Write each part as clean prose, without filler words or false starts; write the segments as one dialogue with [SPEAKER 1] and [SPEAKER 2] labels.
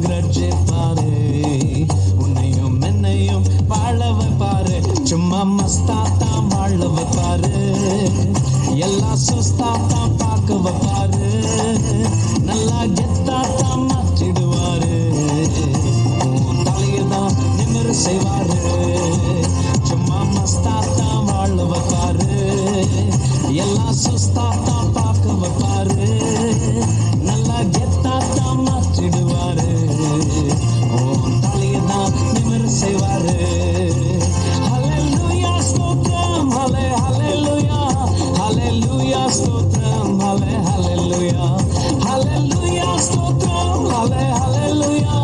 [SPEAKER 1] கிரட்ஜே பாரு, உன்னையும் என்னையும் வாழ வைப்பாரு. சும்மா மஸ்தாத்தான் வாழ வைப்பாரு, எல்லாம் சுஸ்தாத்தான் பார்க்க வைப்பாரு, நல்லா கெத்தாத்தான் மாற்றிடுவாரு, உன் தலையதான் நிமிர செய்வாரு. சும்மா மஸ்தாத்தான் வாழ வைப்பாரு, எல்லாம் சுஸ்தாத்தான் பார்க்க வைப்பாரு, நல்லா கெத்தாத்தான் மாற்றிடுவாரு, உன் தலையதான் நிமிர செய்வாரு. ஹல்லேலூயா ஸ்தோத்திரம், ஹல்லேலூயா, ஹல்லேலூயா ஸ்தோத்திரம், ஹல்லேலூயா, ஹல்லேலூயா ஸ்தோத்திரம், ஹல்லேலூயா,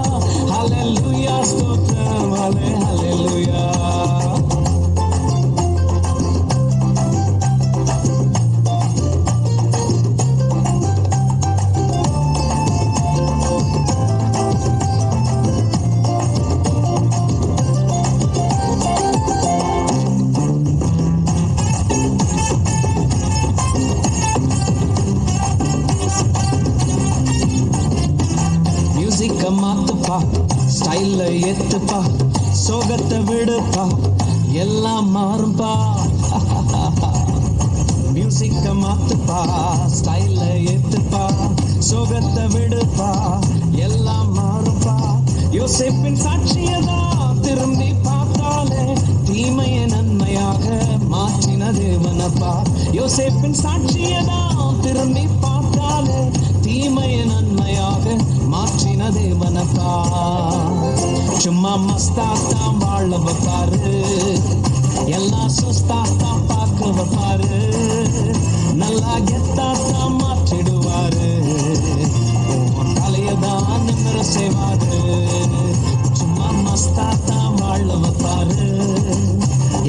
[SPEAKER 1] ஹல்லேலூயா ஸ்தோத்திரம், ஹல்லேலூயா. மியூசிக்க மாத்துப்பா, ஸ்டைல ஏத்துப்பா, சோகத்தை விடுப்பா, எல்லாம் மாறும்பா. மியூசிக்க மாத்துப்பா, ஸ்டைல ஏத்துப்பா, சோகத்தை விடுப்பா, எல்லாம் மாறும்பா. யோசேப்பின் சாட்சியதா திரும்பி பார்த்தாலே தீமையை நன்மையாக மாற்றின தேவனப்பா. யோசேப்பின் சாட்சியதா திரும்பி பார்த்தாலே தீமையை நன்மையாக மாற்றின தேவனப்பா. சும்மா மஸ்தாத்தான் வாழ வைப்பாரு, எல்லாம் சுஸ்தாத்தான் பார்க்க வைப்பாரு, நல்லா கெத்தாத்தான் மாற்றிடுவாரு, உன் தலையதான் நிமிர செய்வாரு. சும்மா மஸ்தாத்தான் வாழ வைப்பாரு,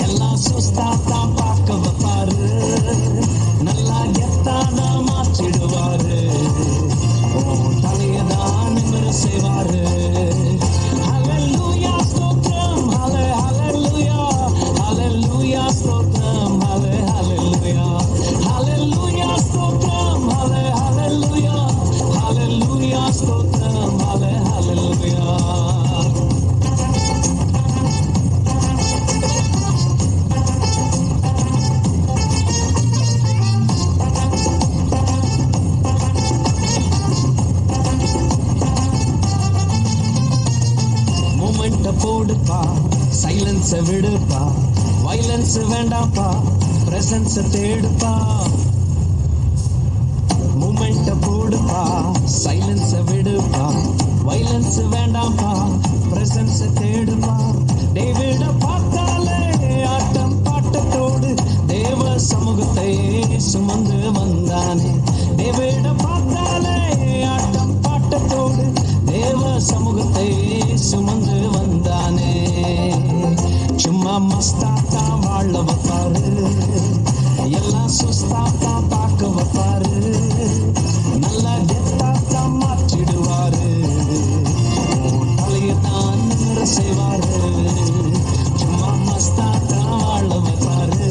[SPEAKER 1] எல்லாம் சுஸ்தாத்தான் பார்க்க வைப்பாரு, நல்லா கெத்தாதான் மாற்றிடுவாரு, உன் தலையதான் நிமிர செய்வாரு. ஹல்லேலூயா ஸ்தோத்திரம், ஹல்லேலூயா, ஹல்லேலூயா ஸ்தோத்திரம், ஹல்லேலூயா, ஹல்லேலூயா ஸ்தோத்திரம், ஹல்லேலூயா, ஹல்லேலூயா ஸ்தோத்திரம், ஹல்லேலூயா. மூமெண்ட போடுப்பா, சைலன்ஸ விடுப்பா, வைலன்ஸ் வேண்டாப்பா, பிரசன்ஸ தேடுப்பா. மூமெண்ட போடுப்பா, சைலன்ஸ விடுப்பா, வைலன்ஸ் வேண்டாப்பா, பிரசன்ஸ தேடுப்பா. டேவிட பார்த்தாலே ஆட்டம் பாட்டத்தோடு தேவ சமூகத்தை சுமந்து வந்தானே. டேவிட பார்த்தாலே ஆட்டம் பாட்டத்தோடு தேவ சமூகத்தை சுமந்து வந்தானே. சும்மா மஸ்தாத்தான் வாழ வைப்பாரு, எல்லாம் சுஸ்தாத்தான் பார்க்க வைப்பாரு, நல்லா கெத்தாத்தான் மாற்றிடுவாரு, உன் தலையத்தான் நிமிர செய்வாரு. சும்மா மஸ்தாத்தான் வாழ வைப்பாரு,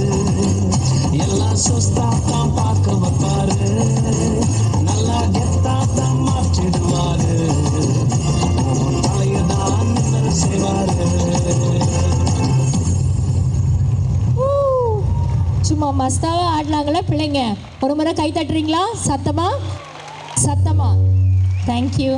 [SPEAKER 1] எல்லாம் சுஸ்தாத்தான் பார்க்க வைப்பாரு, நல்லா கெத்தாத்தான் மாற்றிடுவாரு, உன் தலையதான் நிமிர செய்வாரு.
[SPEAKER 2] சும்மா மஸ்தாவா ஆடினாங்களே பிள்ளைங்க, ஒரு முறை கை தட்டுறீங்களா? சத்தமா சத்தமா. தேங்க்யூ.